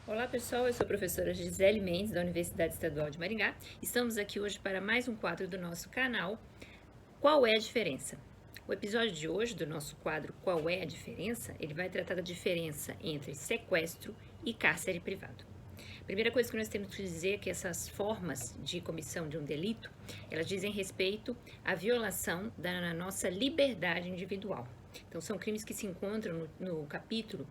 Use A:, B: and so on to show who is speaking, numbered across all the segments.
A: Olá pessoal, eu sou a professora Gisele Mendes da Universidade Estadual de Maringá. Estamos aqui hoje para mais um quadro do nosso canal, Qual é a diferença? O episódio de hoje do nosso quadro Qual é a diferença? Ele vai tratar da diferença entre sequestro e cárcere privado. A primeira coisa que nós temos que dizer é que essas formas de comissão de um delito, elas dizem respeito à violação da nossa liberdade individual. Então, são crimes que se encontram no capítulo,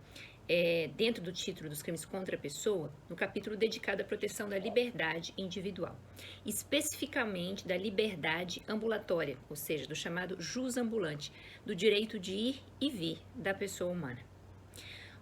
A: dentro do título dos crimes contra a pessoa, no capítulo dedicado à proteção da liberdade individual, especificamente da liberdade ambulatória, ou seja, do chamado jus ambulante, do direito de ir e vir da pessoa humana.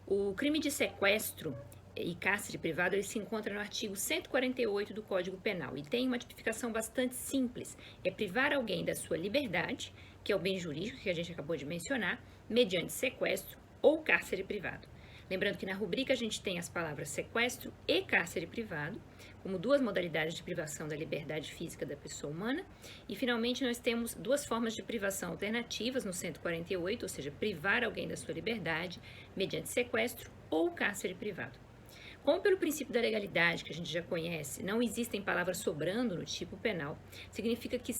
A: O crime de sequestro e cárcere privado ele se encontra no artigo 148 do Código Penal e tem uma tipificação bastante simples: é privar alguém da sua liberdade, que é o bem jurídico que a gente acabou de mencionar, mediante sequestro ou cárcere privado. Lembrando que na rubrica a gente tem as palavras sequestro e cárcere privado, como duas modalidades de privação da liberdade física da pessoa humana. E finalmente nós temos duas formas de privação alternativas no 148, ou seja, privar alguém da sua liberdade mediante sequestro ou cárcere privado. Como pelo princípio da legalidade, que a gente já conhece, não existem palavras sobrando no tipo penal, significa que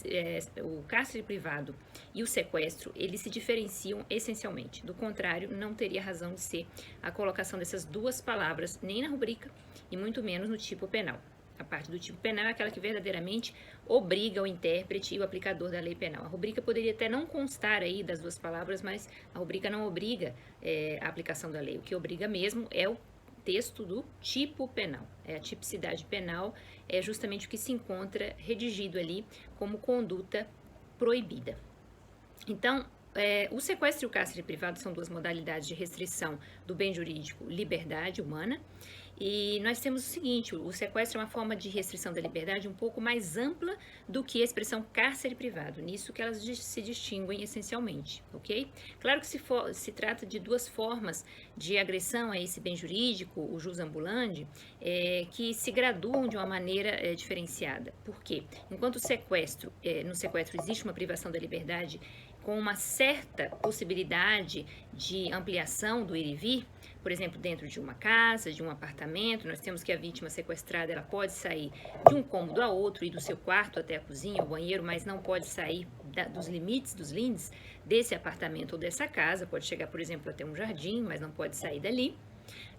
A: o cárcere privado e o sequestro, eles se diferenciam essencialmente. Do contrário, não teria razão de ser a colocação dessas duas palavras nem na rubrica e muito menos no tipo penal. A parte do tipo penal é aquela que verdadeiramente obriga o intérprete e o aplicador da lei penal. A rubrica poderia até não constar aí das duas palavras, mas a rubrica não obriga a aplicação da lei. O que obriga mesmo é o texto do tipo penal. A tipicidade penal é justamente o que se encontra redigido ali como conduta proibida. Então, o sequestro e o cárcere privado são duas modalidades de restrição do bem jurídico liberdade humana. E nós temos o seguinte: o sequestro é uma forma de restrição da liberdade um pouco mais ampla do que a expressão cárcere privado, nisso que elas se distinguem essencialmente, ok? Claro que se trata de duas formas de agressão a esse bem jurídico, o jus ambulandi, que se graduam de uma maneira diferenciada. Por quê? Enquanto no sequestro existe uma privação da liberdade com uma certa possibilidade de ampliação do ir e vir, por exemplo, dentro de uma casa, de um apartamento, nós temos que a vítima sequestrada ela pode sair de um cômodo a outro e do seu quarto até a cozinha, o banheiro, mas não pode sair dos limites, dos lindes desse apartamento ou dessa casa, pode chegar, por exemplo, até um jardim, mas não pode sair dali.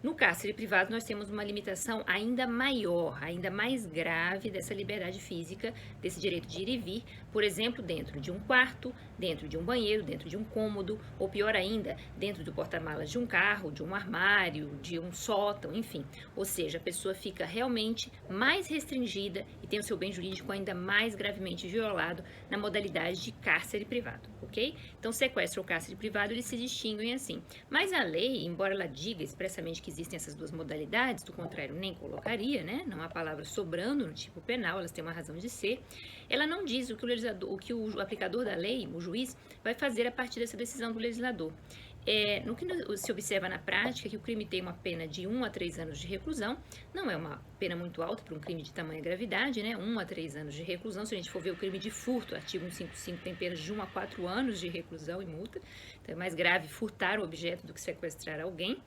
A: No cárcere privado, nós temos uma limitação ainda maior, ainda mais grave dessa liberdade física, desse direito de ir e vir, por exemplo, dentro de um quarto, dentro de um banheiro, dentro de um cômodo, ou pior ainda, dentro do porta-malas de um carro, de um armário, de um sótão, enfim. Ou seja, a pessoa fica realmente mais restringida e tem o seu bem jurídico ainda mais gravemente violado na modalidade de cárcere privado, ok? Então, sequestro ou cárcere privado, eles se distinguem assim. Mas a lei, embora ela diga expressamente que existem essas duas modalidades, do contrário nem colocaria, né? Não há palavra sobrando no tipo penal, elas têm uma razão de ser. Ela não diz o que o aplicador da lei, o juiz, vai fazer a partir dessa decisão do legislador. No que se observa na prática que o crime tem uma pena de 1 a 3 anos de reclusão, não é uma pena muito alta para um crime de tamanha gravidade, né? 1 a 3 anos de reclusão. Se a gente for ver o crime de furto, artigo 155 tem penas de 1 a 4 anos de reclusão e multa. Então é mais grave furtar o objeto do que sequestrar alguém.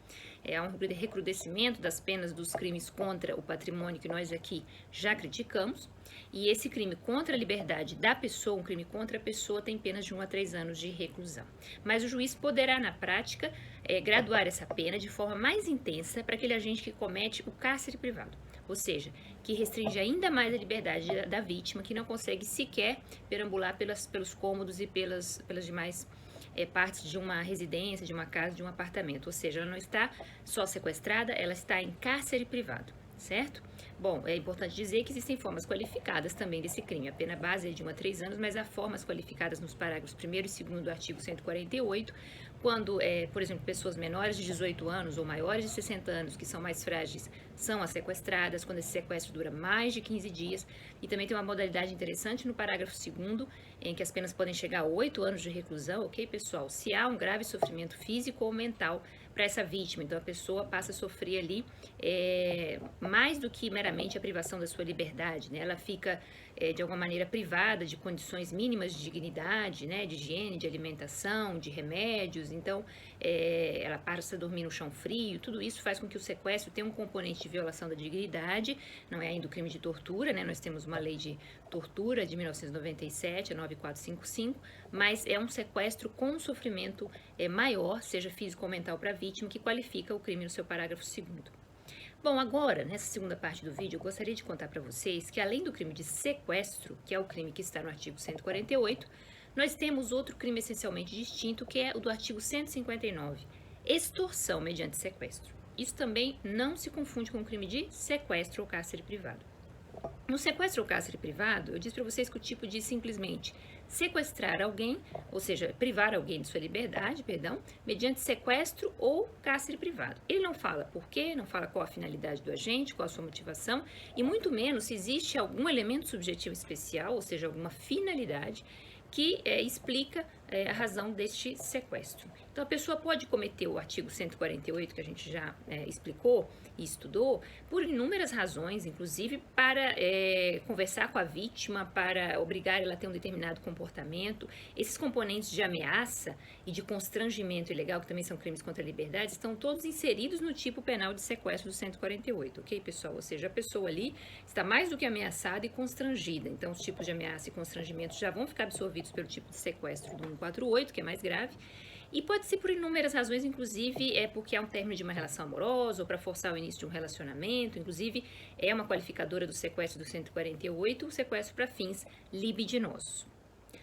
A: Há um recrudescimento das penas dos crimes contra o patrimônio que nós aqui já criticamos. E esse crime contra a liberdade da pessoa, um crime contra a pessoa, tem penas de 1 a 3 anos de reclusão. Mas o juiz poderá, na prática, graduar essa pena de forma mais intensa para aquele agente que comete o cárcere privado. Ou seja, que restringe ainda mais a liberdade da vítima, que não consegue sequer perambular pelos cômodos e pelas demais partes de uma residência, de uma casa, de um apartamento. Ou seja, ela não está só sequestrada, ela está em cárcere privado, certo? Bom, é importante dizer que existem formas qualificadas também desse crime. A pena base é de 1 a 3 anos, mas há formas qualificadas nos parágrafos 1º e 2º do artigo 148, quando, por exemplo, pessoas menores de 18 anos ou maiores de 60 anos, que são mais frágeis, são as sequestradas, quando esse sequestro dura mais de 15 dias. E também tem uma modalidade interessante no parágrafo 2º, em que as penas podem chegar a 8 anos de reclusão, ok, pessoal? Se há um grave sofrimento físico ou mental para essa vítima, então a pessoa passa a sofrer ali mais do que meramente a privação da sua liberdade, né? Ela fica de alguma maneira privada de condições mínimas de dignidade, né, de higiene, de alimentação, de remédios, então ela passa a dormir no chão frio, tudo isso faz com que o sequestro tenha um componente de violação da dignidade, não é ainda o crime de tortura, né, nós temos uma lei de tortura de 1997, a 9455, mas é um sequestro com sofrimento maior, seja físico ou mental para a vítima, que qualifica o crime no seu parágrafo 2º. Bom, agora, nessa segunda parte do vídeo, eu gostaria de contar para vocês que além do crime de sequestro, que é o crime que está no artigo 148, nós temos outro crime essencialmente distinto, que é o do artigo 159, extorsão mediante sequestro. Isso também não se confunde com o crime de sequestro ou cárcere privado. No sequestro ou cárcere privado, eu disse para vocês que o tipo de simplesmente sequestrar alguém, ou seja, privar alguém de sua liberdade, mediante sequestro ou cárcere privado. Ele não fala por quê, não fala qual a finalidade do agente, qual a sua motivação, e muito menos se existe algum elemento subjetivo especial, ou seja, alguma finalidade que explica a razão deste sequestro. Então, a pessoa pode cometer o artigo 148, que a gente já explicou e estudou, por inúmeras razões, inclusive para conversar com a vítima, para obrigar ela a ter um determinado comportamento. Esses componentes de ameaça e de constrangimento ilegal, que também são crimes contra a liberdade, estão todos inseridos no tipo penal de sequestro do 148, ok, pessoal? Ou seja, a pessoa ali está mais do que ameaçada e constrangida. Então, os tipos de ameaça e constrangimento já vão ficar absorvidos pelo tipo de sequestro do 148, que é mais grave, e pode ser por inúmeras razões, inclusive porque é um término de uma relação amorosa ou para forçar o início de um relacionamento, inclusive é uma qualificadora do sequestro do 148, o sequestro para fins libidinosos.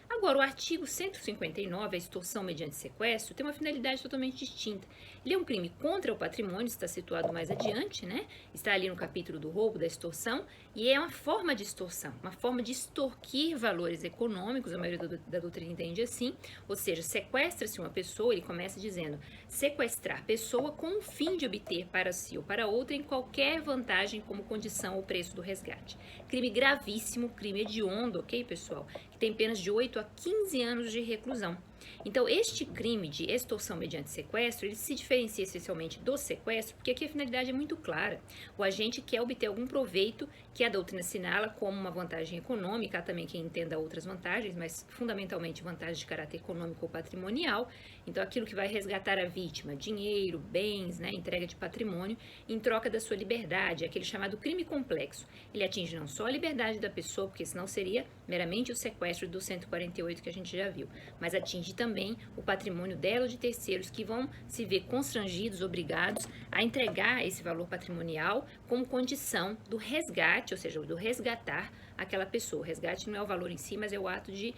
A: Agora, o artigo 159, a extorsão mediante sequestro, tem uma finalidade totalmente distinta. Ele é um crime contra o patrimônio, está situado mais adiante, né? Está ali no capítulo do roubo, da extorsão, e é uma forma de extorsão, uma forma de extorquir valores econômicos, a maioria da doutrina entende assim, ou seja, sequestra-se uma pessoa, ele começa dizendo, sequestrar pessoa com o fim de obter para si ou para outra em qualquer vantagem como condição ou preço do resgate. Crime gravíssimo, crime hediondo, ok, pessoal? Que tem penas de 8 a 15 anos de reclusão. Então, este crime de extorsão mediante sequestro, ele se diferencia essencialmente do sequestro, porque aqui a finalidade é muito clara. O agente quer obter algum proveito que a doutrina assinala como uma vantagem econômica, há também quem entenda outras vantagens, mas fundamentalmente vantagens de caráter econômico ou patrimonial. Então, aquilo que vai resgatar a vítima, dinheiro, bens, né, entrega de patrimônio, em troca da sua liberdade, aquele chamado crime complexo. Ele atinge não só a liberdade da pessoa, porque senão seria meramente o sequestro do 148 que a gente já viu, mas atinge também o patrimônio dela ou de terceiros que vão se ver constrangidos, obrigados a entregar esse valor patrimonial como condição do resgate, ou seja, do resgatar aquela pessoa. O resgate não é o valor em si, mas é o ato de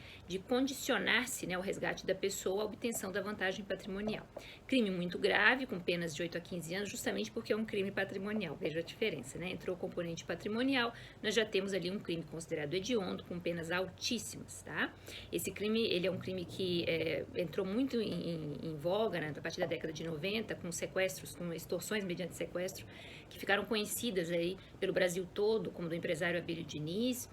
A: condicionar-se, né, o resgate da pessoa à obtenção da vantagem patrimonial. Crime muito grave, com penas de 8 a 15 anos, justamente porque é um crime patrimonial. Veja a diferença, né? Entrou o componente patrimonial, nós já temos ali um crime considerado hediondo, com penas altíssimas, tá? Esse crime, ele é um crime que entrou muito em voga, né, a partir da década de 90, com sequestros, com extorsões mediante sequestro, que ficaram conhecidas aí pelo Brasil todo, como do empresário Abílio Diniz,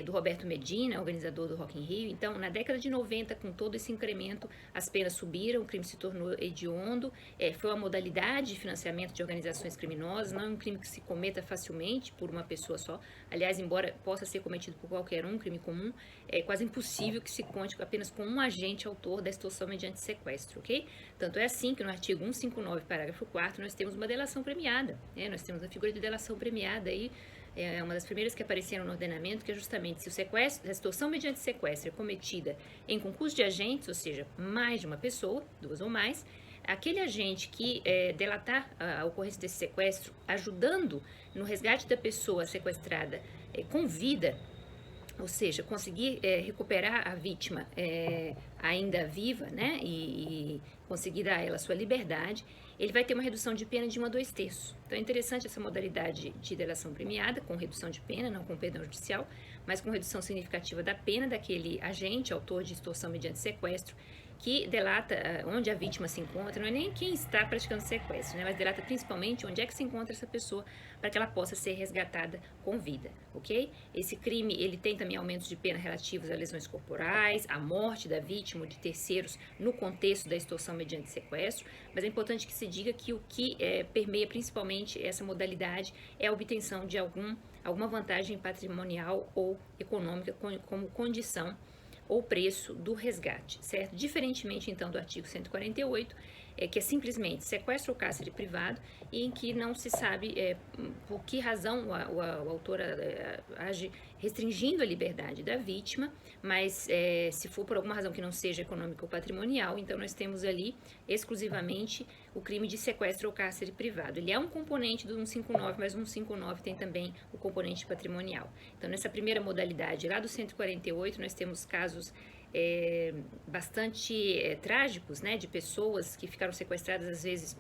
A: do Roberto Medina, organizador do Rock in Rio. Então, na década de 90, com todo esse incremento, as penas subiram, o crime se tornou hediondo, foi uma modalidade de financiamento de organizações criminosas, não é um crime que se cometa facilmente por uma pessoa só. Aliás, embora possa ser cometido por qualquer um, crime comum, é quase impossível que se conte apenas com um agente autor da extorsão mediante sequestro, ok? Tanto é assim que no artigo 159, parágrafo 4º, nós temos uma delação premiada, nós temos a figura de delação premiada aí, é uma das primeiras que apareceram no ordenamento, que é justamente se o sequestro, a extorsão mediante sequestro é cometida em concurso de agentes, ou seja, mais de uma pessoa, 2 ou mais, aquele agente que delatar a ocorrência desse sequestro, ajudando no resgate da pessoa sequestrada com vida, ou seja, conseguir recuperar a vítima ainda viva, né, e conseguir dar a ela sua liberdade, ele vai ter uma redução de pena de 1 a 2/3. Então é interessante essa modalidade de delação premiada, com redução de pena, não com perdão judicial, mas com redução significativa da pena daquele agente, autor de extorsão mediante sequestro, que delata onde a vítima se encontra, não é nem quem está praticando sequestro, né, mas delata principalmente onde é que se encontra essa pessoa para que ela possa ser resgatada com vida, ok? Esse crime, ele tem também aumentos de pena relativos a lesões corporais, à morte da vítima ou de terceiros no contexto da extorsão mediante sequestro, mas é importante que se diga que o que permeia principalmente essa modalidade é a obtenção de algum alguma vantagem patrimonial ou econômica como condição ou preço do resgate, certo? Diferentemente, então, do artigo 148, que é simplesmente sequestro ou cárcere privado, e em que não se sabe por que razão o autor age restringindo a liberdade da vítima, mas se for por alguma razão que não seja econômica ou patrimonial, então nós temos ali exclusivamente o crime de sequestro ou cárcere privado. Ele é um componente do 159, mas o 159 tem também o componente patrimonial. Então, nessa primeira modalidade, lá do 148, nós temos casos bastante trágicos, né, de pessoas que ficaram sequestradas, às vezes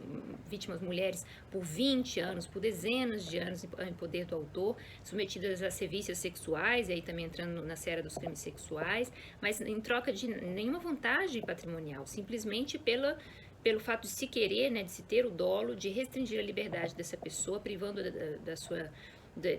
A: vítimas mulheres, por 20 anos, por dezenas de anos em poder do autor, submetidas a sevícias sexuais, e aí também entrando na seara dos crimes sexuais, mas em troca de nenhuma vantagem patrimonial, simplesmente pelo fato de se querer, né, de se ter o dolo de restringir a liberdade dessa pessoa, privando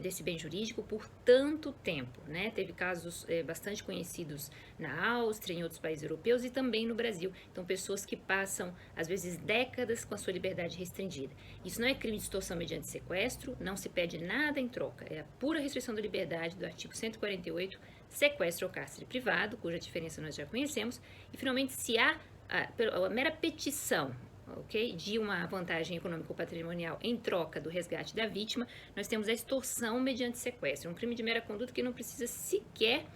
A: desse bem jurídico por tanto tempo, né? Teve casos bastante conhecidos na Áustria, em outros países europeus e também no Brasil. Então, pessoas que passam, às vezes, décadas com a sua liberdade restringida. Isso não é crime de extorsão mediante sequestro, não se pede nada em troca. É a pura restrição da liberdade do artigo 148, sequestro ou cárcere privado, cuja diferença nós já conhecemos. E, finalmente, se há a mera petição, okay, de uma vantagem econômica ou patrimonial em troca do resgate da vítima, nós temos a extorsão mediante sequestro, um crime de mera conduta que não precisa sequer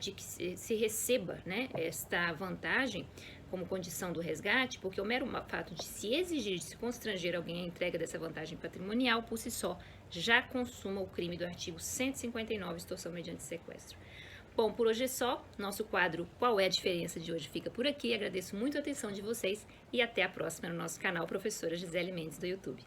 A: de que se receba, né, esta vantagem como condição do resgate, porque o mero fato de se exigir, de se constranger alguém a entrega dessa vantagem patrimonial, por si só, já consuma o crime do artigo 159, extorsão mediante sequestro. Bom, por hoje é só. Nosso quadro Qual é a Diferença de hoje fica por aqui. Agradeço muito a atenção de vocês e até a próxima no nosso canal Professora Gisele Mendes do YouTube.